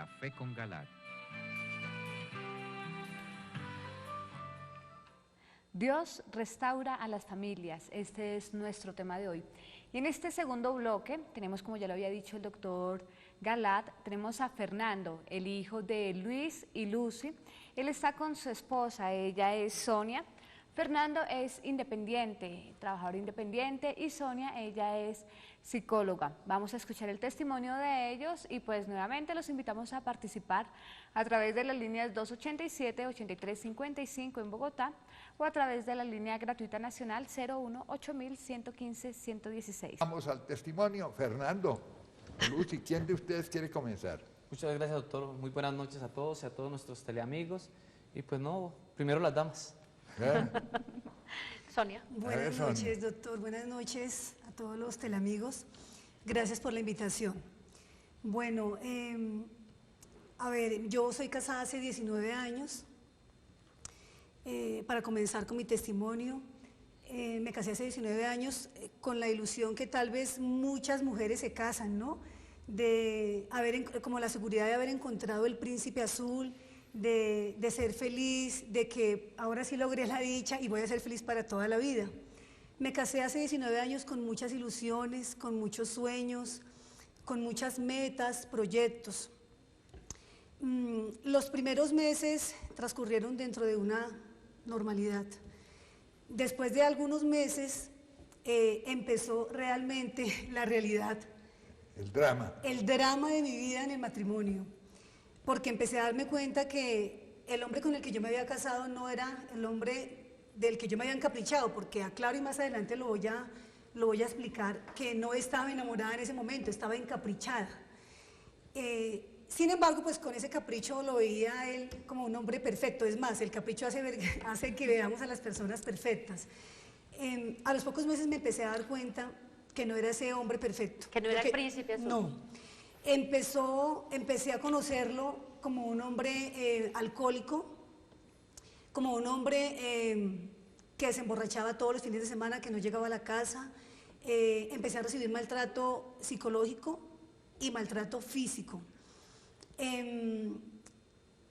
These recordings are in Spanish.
Café con Galat. Dios restaura a las familias, este es nuestro tema de hoy. Y en este segundo bloque tenemos, como ya lo había dicho el doctor Galat, tenemos a Fernando, el hijo de Luis y Lucy. Él está con su esposa, ella es Sonia. Fernando es independiente, trabajador independiente, y Sonia, ella es psicóloga. Vamos a escuchar el testimonio de ellos y pues nuevamente los invitamos a participar a través de las líneas 287-8355 en Bogotá o a través de la línea gratuita nacional 01-8115-116. Vamos al testimonio. Fernando, Lucy, ¿quién de ustedes quiere comenzar? Muchas gracias, doctor. Muy buenas noches a todos y a todos nuestros teleamigos. Y pues no, primero las damas. Sonia. Buenas noches, doctor. Buenas noches a todos los teleamigos. Gracias por la invitación. Bueno, a ver, yo soy casada hace 19 años. Para comenzar con mi testimonio, me casé hace 19 años con la ilusión que tal vez muchas mujeres se casan, ¿no? Como la seguridad de haber encontrado el príncipe azul, de ser feliz, de que ahora sí logré la dicha y voy a ser feliz para toda la vida. Me casé hace 19 años con muchas ilusiones, con muchos sueños, con muchas metas, proyectos. Los primeros meses transcurrieron dentro de una normalidad. Después de algunos meses empezó realmente la realidad. El drama. El drama de mi vida en el matrimonio. Porque empecé a darme cuenta que el hombre con el que yo me había casado no era el hombre del que yo me había encaprichado, porque aclaro y más adelante lo voy a explicar, que no estaba enamorada en ese momento, estaba encaprichada. Sin embargo, pues con ese capricho lo veía a él como un hombre perfecto. Es más, el capricho hace que veamos a las personas perfectas. A los pocos meses me empecé a dar cuenta que no era ese hombre perfecto. Que no era el príncipe azul. No. Empecé a conocerlo como un hombre alcohólico, como un hombre que se emborrachaba todos los fines de semana, que no llegaba a la casa. Empecé a recibir maltrato psicológico y maltrato físico.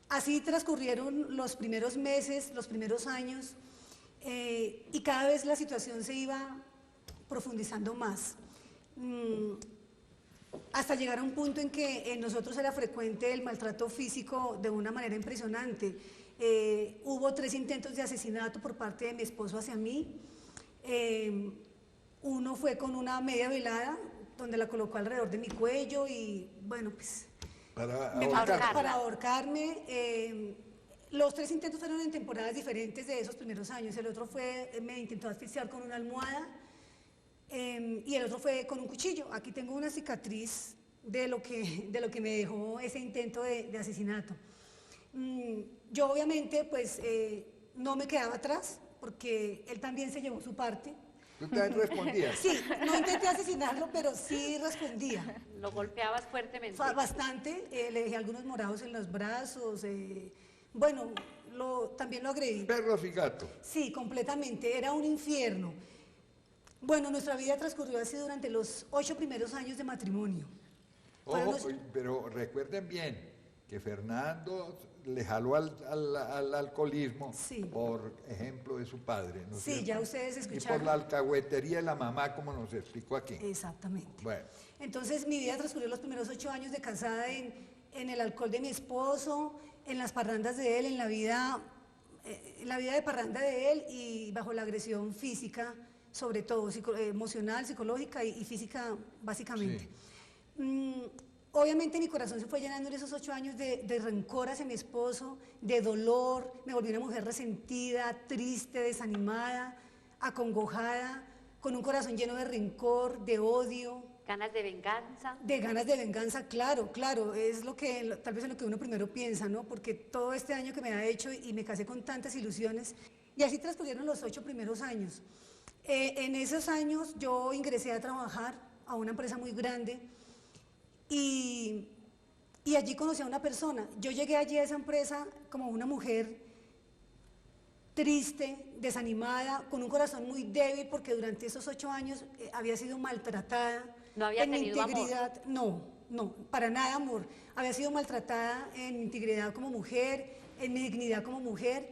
Así transcurrieron los primeros meses, los primeros años, y cada vez la situación se iba profundizando más. Hasta llegar a un punto en que en nosotros era frecuente el maltrato físico de una manera impresionante. Hubo 3 intentos de asesinato por parte de mi esposo hacia mí. Uno fue con una media velada, donde la colocó alrededor de mi cuello y, bueno, pues... Para ahorcarme. Los 3 intentos fueron en temporadas diferentes de esos primeros años. El otro me intentó asfixiar con una almohada. Y el otro fue con un cuchillo. Aquí tengo una cicatriz de lo que me dejó ese intento de asesinato. Yo obviamente pues no me quedaba atrás porque él también se llevó su parte. ¿Tú también respondías? Sí, no intenté asesinarlo, pero sí respondía. Lo golpeabas fuertemente. Bastante, le dejé algunos morados en los brazos, bueno, también lo agredí. Perros y gatos. Sí, completamente, era un infierno. Bueno, nuestra vida transcurrió así durante los 8 primeros años de matrimonio. Ojo, pero recuerden bien que Fernando le jaló al alcoholismo, sí, por ejemplo de su padre, ¿no es cierto? Ya ustedes escucharon. Y por la alcahuetería de la mamá, como nos explicó aquí. Exactamente. Bueno. Entonces mi vida transcurrió los primeros 8 años de casada en el alcohol de mi esposo, en las parrandas de él, en la vida de parranda de él y bajo la agresión física, sobre todo emocional, psicológica y física básicamente. Sí. Obviamente mi corazón se fue llenando en esos 8 años de rencor hacia mi esposo, de dolor, me volví una mujer resentida, triste, desanimada, acongojada, con un corazón lleno de rencor, de odio. ¿Ganas de venganza? De ganas de venganza, claro, es tal vez en lo que uno primero piensa, ¿no? Porque todo este año que me ha hecho y me casé con tantas ilusiones, y así transcurrieron los 8 primeros años. En esos años yo ingresé a trabajar a una empresa muy grande y allí conocí a una persona. Yo llegué allí a esa empresa como una mujer triste, desanimada, con un corazón muy débil porque durante esos 8 años había sido maltratada. ¿No había en mi tenido integridad, amor? no, para nada amor. Había sido maltratada en mi integridad como mujer, en mi dignidad como mujer,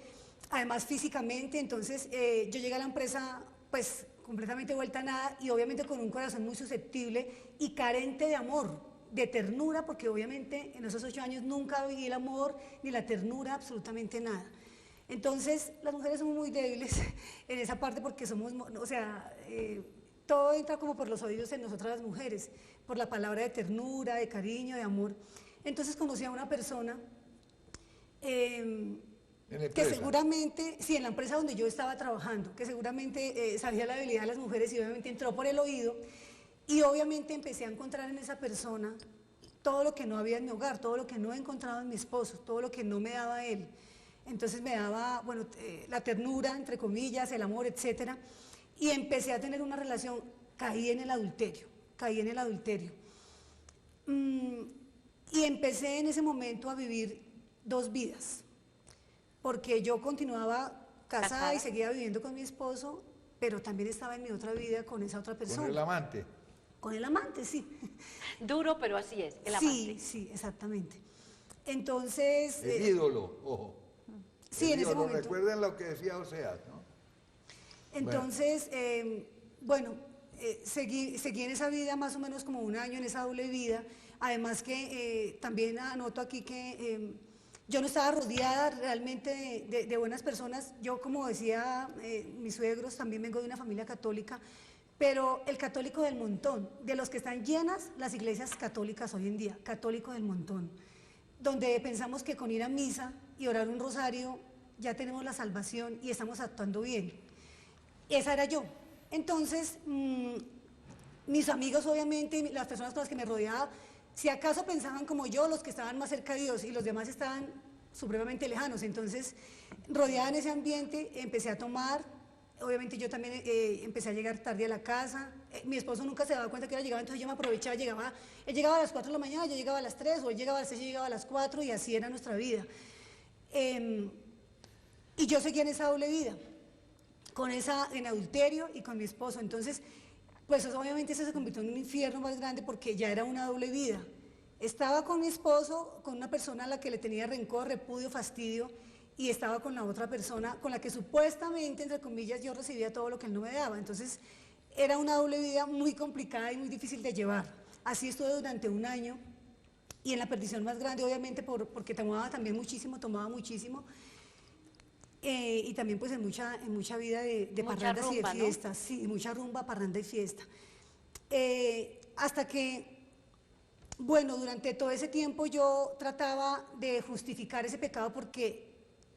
además físicamente. Entonces yo llegué a la empresa pues completamente vuelta a nada y obviamente con un corazón muy susceptible y carente de amor, de ternura, porque obviamente en esos 8 años nunca viví el amor ni la ternura, absolutamente nada. Entonces las mujeres somos muy débiles en esa parte porque somos, o sea, todo entra como por los oídos en nosotras las mujeres, por la palabra de ternura, de cariño, de amor. Entonces conocí a una persona que seguramente, sí, en la empresa donde yo estaba trabajando, que seguramente sabía la debilidad de las mujeres y obviamente entró por el oído y obviamente empecé a encontrar en esa persona todo lo que no había en mi hogar, todo lo que no he encontrado en mi esposo, todo lo que no me daba él. Entonces me daba, bueno, la ternura, entre comillas, el amor, etcétera, y empecé a tener una relación, caí en el adulterio. Y empecé en ese momento a vivir 2 vidas, porque yo continuaba casada y seguía viviendo con mi esposo, pero también estaba en mi otra vida con esa otra persona. ¿Con el amante? Con el amante, sí. Duro, pero así es, el amante. Sí, sí, exactamente. Entonces... El ídolo, ojo. Sí, en ese momento. Recuerden lo que decía Oseas, ¿no? Entonces, bueno, seguí en esa vida más o menos como 1 año, en esa doble vida. Además que también anoto aquí que yo no estaba rodeada realmente de buenas personas. Yo, como decía mis suegros, también vengo de una familia católica, pero el católico del montón, de los que están llenas las iglesias católicas hoy en día, católico del montón, donde pensamos que con ir a misa y orar un rosario ya tenemos la salvación y estamos actuando bien. Esa era yo. Entonces, mis amigos obviamente, las personas con las que me rodeaba, si acaso pensaban como yo, los que estaban más cerca de Dios y los demás estaban supremamente lejanos. Entonces, rodeada en ese ambiente, empecé a tomar. Obviamente yo también empecé a llegar tarde a la casa. Mi esposo nunca se daba cuenta que era llegaba, entonces yo me aprovechaba, él llegaba a las 4 de la mañana, yo llegaba a las 3, o él llegaba a las 6, yo llegaba a las 4, y así era nuestra vida. Y yo seguía en esa doble vida, en adulterio y con mi esposo. Entonces, pues obviamente eso se convirtió en un infierno más grande porque ya era una doble vida. Estaba con mi esposo, con una persona a la que le tenía rencor, repudio, fastidio, y estaba con la otra persona con la que supuestamente, entre comillas, yo recibía todo lo que él no me daba. Entonces, era una doble vida muy complicada y muy difícil de llevar. Así estuve durante 1 año, y en la perdición más grande, obviamente, porque tomaba también muchísimo, y también pues en mucha vida de parrandas rumba, y de fiestas, ¿no? Sí, mucha rumba, parranda y fiesta. Hasta que, bueno, durante todo ese tiempo yo trataba de justificar ese pecado porque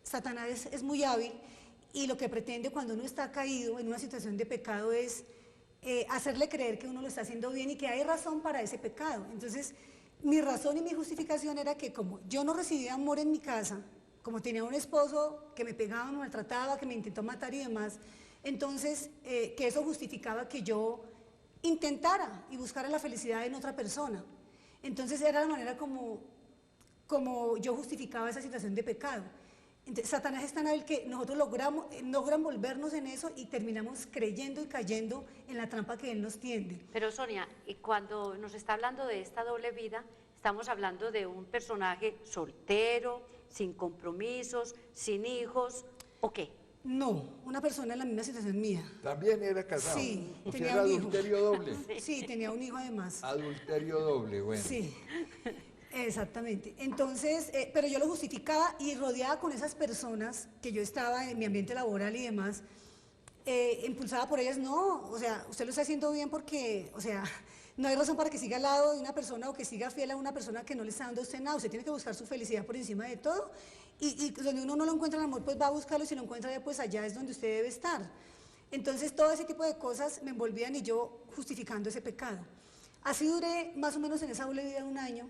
Satanás es muy hábil y lo que pretende cuando uno está caído en una situación de pecado es hacerle creer que uno lo está haciendo bien y que hay razón para ese pecado. Entonces, mi razón y mi justificación era que como yo no recibía amor en mi casa, como tenía un esposo que me pegaba, me maltrataba, que me intentó matar y demás, entonces que eso justificaba que yo intentara y buscara la felicidad en otra persona. Entonces era la manera como yo justificaba esa situación de pecado. Entonces, Satanás es tan hábil que nosotros logran volvernos en eso y terminamos creyendo y cayendo en la trampa que él nos tiende. Pero Sonia, y cuando nos está hablando de esta doble vida, estamos hablando de un personaje soltero, sin compromisos, sin hijos, ¿o qué? No, una persona en la misma situación mía. ¿También era casado? Sí, o tenía sea, un adulterio hijo. doble. Sí, tenía un hijo además. Adulterio doble, bueno. Sí, exactamente. Entonces, pero yo lo justificaba y rodeada con esas personas que yo estaba en mi ambiente laboral y demás, impulsada por ellas, no, o sea, usted lo está haciendo bien porque, o sea, no hay razón para que siga al lado de una persona o que siga fiel a una persona que no le está dando a usted nada. Usted tiene que buscar su felicidad por encima de todo y donde uno no lo encuentra el amor, pues va a buscarlo y si lo encuentra, pues allá es donde usted debe estar. Entonces, todo ese tipo de cosas me envolvían y yo justificando ese pecado. Así duré más o menos en esa doble vida 1 año.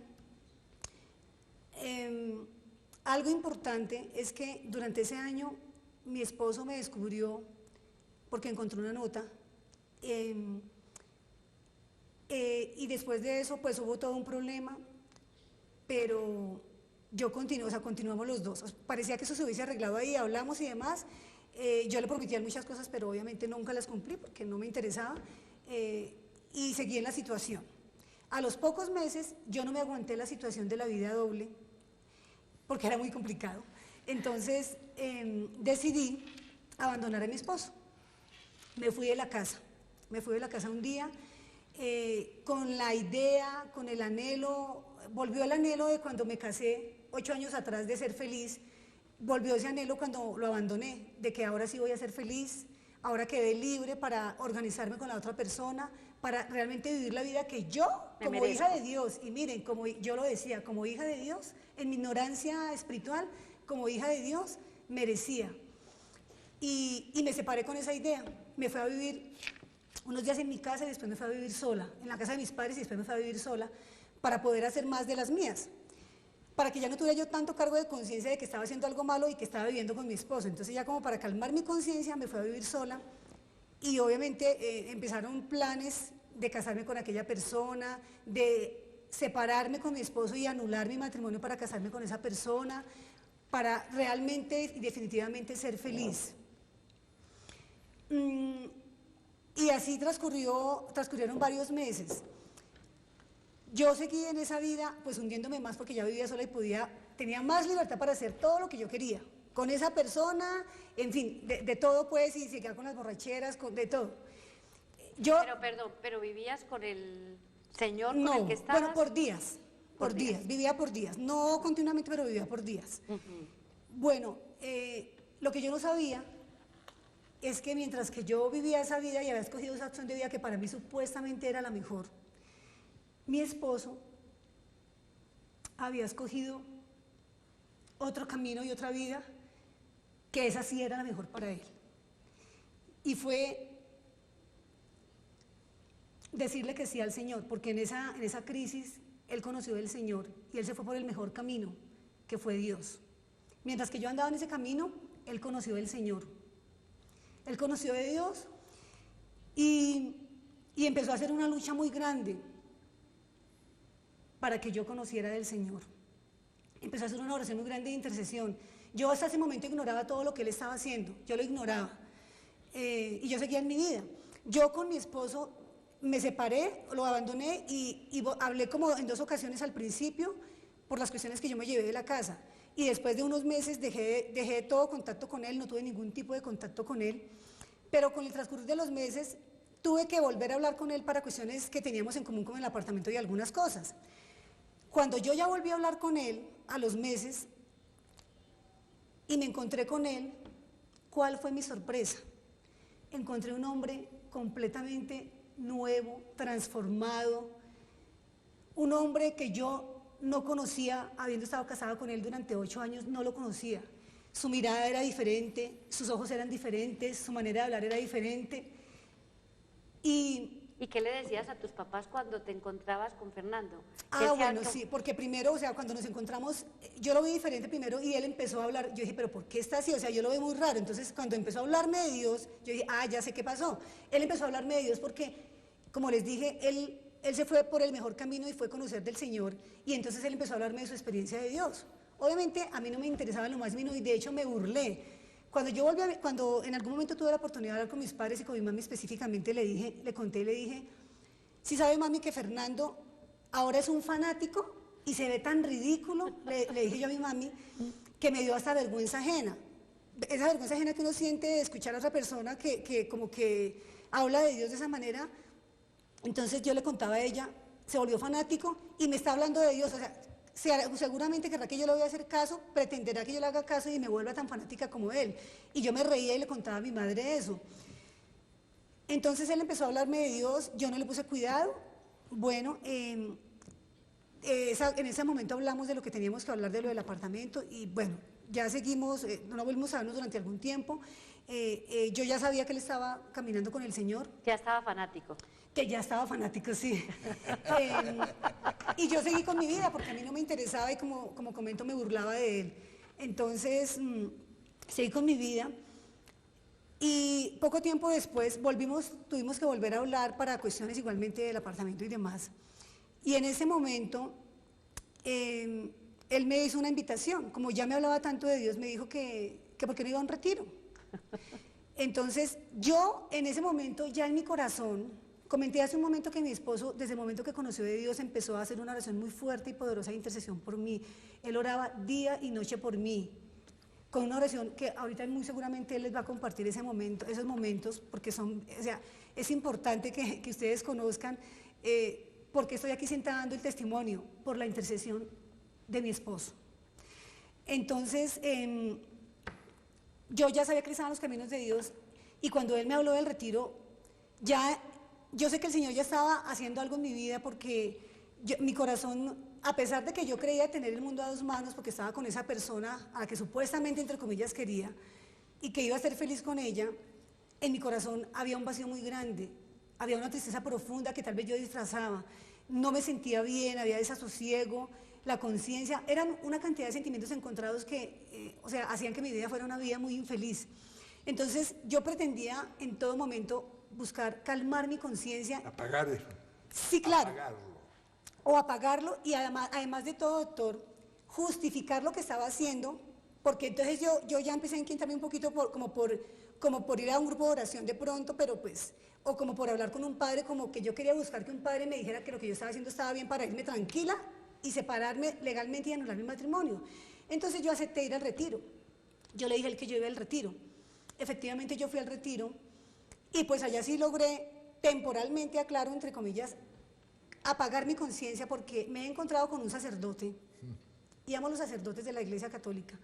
Algo importante es que durante ese año mi esposo me descubrió porque encontró una nota y después de eso pues hubo todo un problema, pero yo continué, o sea, continuamos los dos. Parecía que eso se hubiese arreglado ahí, hablamos y demás. Yo le prometía muchas cosas, pero obviamente nunca las cumplí porque no me interesaba y seguí en la situación. A los pocos meses yo no me aguanté la situación de la vida doble, porque era muy complicado. Entonces decidí abandonar a mi esposo. Me fui de la casa un día con la idea, con el anhelo, volvió el anhelo de cuando me casé 8 años atrás de ser feliz, volvió ese anhelo cuando lo abandoné, de que ahora sí voy a ser feliz, ahora quedé libre para organizarme con la otra persona, para realmente vivir la vida que yo, como hija de Dios, y miren, como yo lo decía, como hija de Dios, en mi ignorancia espiritual, como hija de Dios, merecía. Y me separé con esa idea, me fui a vivir unos días en mi casa y después me fui a vivir sola, en la casa de mis padres y después me fui a vivir sola, para poder hacer más de las mías, para que ya no tuviera yo tanto cargo de conciencia de que estaba haciendo algo malo y que estaba viviendo con mi esposo. Entonces ya como para calmar mi conciencia me fui a vivir sola y obviamente empezaron planes de casarme con aquella persona, de separarme con mi esposo y anular mi matrimonio para casarme con esa persona, para realmente y definitivamente ser feliz. Y así transcurrieron varios meses. Yo seguí en esa vida, pues hundiéndome más porque ya vivía sola y tenía más libertad para hacer todo lo que yo quería. Con esa persona, en fin, de todo pues, y seguía con las borracheras, de todo. Pero vivías con el señor con el que estabas. Bueno, por días, vivía por días, no continuamente, pero vivía por días. Bueno, lo que yo no sabía es que mientras que yo vivía esa vida y había escogido esa opción de vida que para mí supuestamente era la mejor, mi esposo había escogido otro camino y otra vida, que esa sí era la mejor para él. Y fue decirle que sí al Señor, porque en esa crisis él conoció del Señor y él se fue por el mejor camino, que fue Dios. Mientras que yo andaba en ese camino, él conoció del Señor. Él conoció de Dios y empezó a hacer una lucha muy grande para que yo conociera del Señor. Empezó a hacer una oración muy grande de intercesión. Yo hasta ese momento ignoraba todo lo que él estaba haciendo, yo lo ignoraba y yo seguía en mi vida. Yo con mi esposo me separé, lo abandoné y hablé como en 2 ocasiones al principio por las cuestiones que yo me llevé de la casa. Y después de unos meses dejé todo contacto con él, no tuve ningún tipo de contacto con él, pero con el transcurrir de los meses tuve que volver a hablar con él para cuestiones que teníamos en común con el apartamento y algunas cosas. Cuando yo ya volví a hablar con él, a los meses, y me encontré con él, ¿cuál fue mi sorpresa? Encontré un hombre completamente nuevo, transformado, un hombre que yo no conocía, habiendo estado casada con él durante 8 años, no lo conocía. Su mirada era diferente, sus ojos eran diferentes, su manera de hablar era diferente. ¿Y qué le decías a tus papás cuando te encontrabas con Fernando? Bueno, sí, porque primero, o sea, cuando nos encontramos, yo lo vi diferente primero y él empezó a hablar, yo dije, pero ¿por qué está así? O sea, yo lo veo muy raro. Entonces, cuando empezó a hablarme de Dios, yo dije, ya sé qué pasó. Él empezó a hablarme de Dios porque, como les dije, él se fue por el mejor camino y fue conocer del Señor, y entonces él empezó a hablarme de su experiencia de Dios. Obviamente, a mí no me interesaba en lo más mínimo y de hecho me burlé. Cuando en algún momento tuve la oportunidad de hablar con mis padres y con mi mami específicamente, le conté y le dije, ¿sí sabe mami que Fernando ahora es un fanático y se ve tan ridículo? Le dije yo a mi mami, que me dio hasta vergüenza ajena. Esa vergüenza ajena que uno siente de escuchar a otra persona que como que habla de Dios de esa manera. Entonces yo le contaba a ella, se volvió fanático y me está hablando de Dios, o sea, seguramente querrá que yo le voy a hacer caso, pretenderá que yo le haga caso y me vuelva tan fanática como él. Y yo me reía y le contaba a mi madre eso. Entonces él empezó a hablarme de Dios, yo no le puse cuidado. Bueno, en ese momento hablamos de lo que teníamos que hablar, de lo del apartamento, y bueno, ya seguimos, no volvimos a vernos durante algún tiempo. Yo ya sabía que él estaba caminando con el Señor. Ya estaba fanático. Que ya estaba fanático, sí. Y yo seguí con mi vida porque a mí no me interesaba y como comento me burlaba de él. Entonces, seguí con mi vida y poco tiempo después tuvimos que volver a hablar para cuestiones igualmente del apartamento y demás. Y en ese momento, él me hizo una invitación, como ya me hablaba tanto de Dios, me dijo que por qué no iba a un retiro. Entonces, yo en ese momento ya en mi corazón, Comenté hace un momento que mi esposo, desde el momento que conoció de Dios, empezó a hacer una oración muy fuerte y poderosa de intercesión por mí. Él oraba día y noche por mí, con una oración que ahorita muy seguramente él les va a compartir esos momentos, porque son, o sea, es importante que ustedes conozcan por qué estoy aquí sentada dando el testimonio, por la intercesión de mi esposo. Entonces, yo ya sabía que estaba en los caminos de Dios, y cuando él me habló del retiro, yo sé que el Señor ya estaba haciendo algo en mi vida, porque mi corazón, a pesar de que yo creía tener el mundo a dos manos, porque estaba con esa persona a la que supuestamente, entre comillas, quería, y que iba a ser feliz con ella, en mi corazón había un vacío muy grande, había una tristeza profunda que tal vez yo disfrazaba, no me sentía bien, había desasosiego, la conciencia, eran una cantidad de sentimientos encontrados que, o sea, hacían que mi vida fuera una vida muy infeliz. Entonces, yo pretendía en todo momento buscar calmar mi conciencia. Apagar eso. Sí, claro. Apagarlo. O apagarlo, y además de todo, doctor, justificar lo que estaba haciendo, porque entonces yo ya empecé a inquietarme un poquito como por ir a un grupo de oración de pronto, pero pues, o como por hablar con un padre, como que yo quería buscar que un padre me dijera que lo que yo estaba haciendo estaba bien para irme tranquila y separarme legalmente y anular mi matrimonio. Entonces yo acepté ir al retiro. Yo le dije al que yo iba al retiro. Efectivamente yo fui al retiro, y pues allá sí logré temporalmente, aclaro, entre comillas, apagar mi conciencia, porque me he encontrado con un sacerdote, y amo a los sacerdotes de la Iglesia Católica,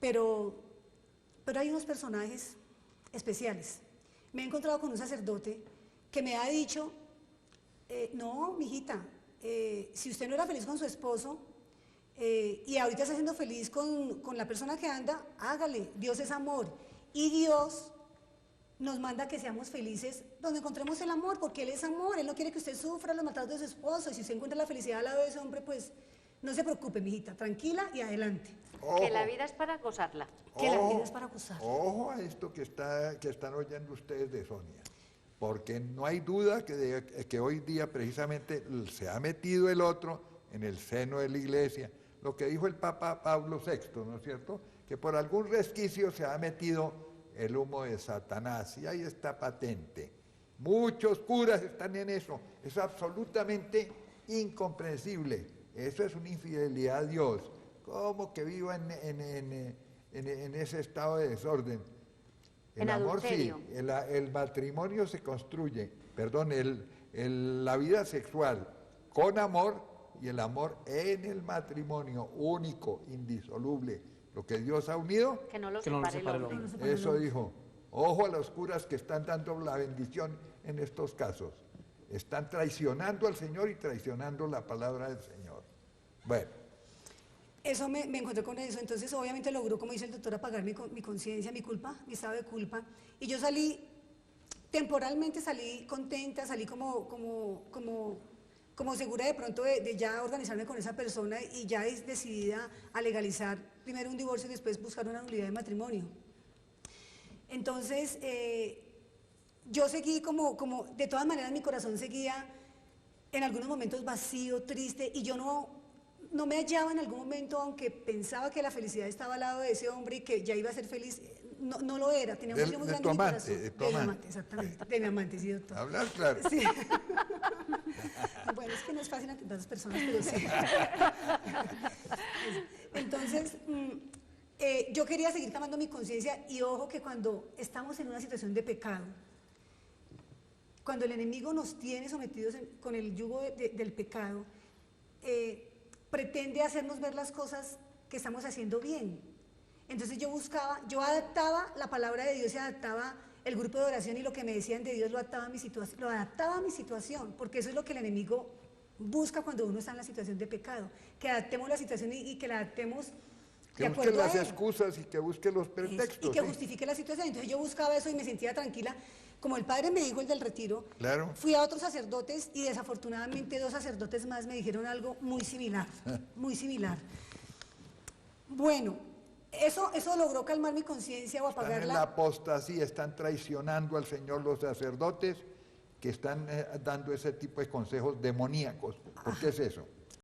pero hay unos personajes especiales. Me he encontrado con un sacerdote que me ha dicho, no, mijita, si usted no era feliz con su esposo, y ahorita está siendo feliz con la persona que anda, hágale, Dios es amor, y Dios nos manda que seamos felices donde encontremos el amor, porque Él es amor, Él no quiere que usted sufra los maltratos de su esposo, y si usted encuentra la felicidad al lado de ese hombre, pues no se preocupe, mijita, tranquila y adelante. Ojo. Que la vida es para gozarla. Que la vida es para gozarla. Ojo a esto que están oyendo ustedes de Sonia, porque no hay duda que hoy día precisamente se ha metido el otro en el seno de la Iglesia, lo que dijo el Papa Pablo VI, ¿no es cierto?, que por algún resquicio se ha metido el humo de Satanás, y ahí está patente. Muchos curas están en eso, es absolutamente incomprensible, eso es una infidelidad a Dios. ¿Cómo que viva en ese estado de desorden? El amor sí, el matrimonio se construye, perdón, la vida sexual con amor, y el amor en el matrimonio, único, indisoluble. Lo que Dios ha unido, que no lo separe el hombre. Eso dijo. Ojo a los curas que están dando la bendición en estos casos. Están traicionando al Señor y traicionando la palabra del Señor. Bueno. Eso me encontré con eso, entonces obviamente logró, como dice el doctor, apagar mi conciencia, mi culpa, mi estado de culpa, y yo temporalmente salí contenta, salí como segura de pronto de ya organizarme con esa persona, y ya decidida a legalizar primero un divorcio y después buscar una nulidad de matrimonio. Entonces, yo seguí de todas maneras mi corazón seguía en algunos momentos vacío, triste, y yo no me hallaba en algún momento, aunque pensaba que la felicidad estaba al lado de ese hombre y que ya iba a ser feliz, no lo era, tenía un vacío muy grande en mi corazón. De tu amante, exactamente, de mi amante, sí, doctor. Hablar claro. Sí. Bueno, es que no es fácil ante tantas personas, pero sí. Entonces, yo quería seguir tomando mi conciencia, y ojo que cuando estamos en una situación de pecado, cuando el enemigo nos tiene sometidos con el yugo del pecado, pretende hacernos ver las cosas que estamos haciendo bien. Entonces yo adaptaba la palabra de Dios y adaptaba el grupo de oración, y lo que me decían de Dios lo adaptaba a mi situación, porque eso es lo que el enemigo busca cuando uno está en la situación de pecado, que adaptemos la situación y que la adaptemos que busque las excusas y que busque los pretextos. Y que justifique la situación. Entonces yo buscaba eso y me sentía tranquila. Como el padre me dijo, el del retiro, claro, fui a otros sacerdotes, y desafortunadamente 2 sacerdotes más me dijeron algo muy similar, muy similar. Bueno, eso logró calmar mi conciencia o apagarla. Están en la apostasía, están traicionando al Señor los sacerdotes que están dando ese tipo de consejos demoníacos. ¿Por qué es eso?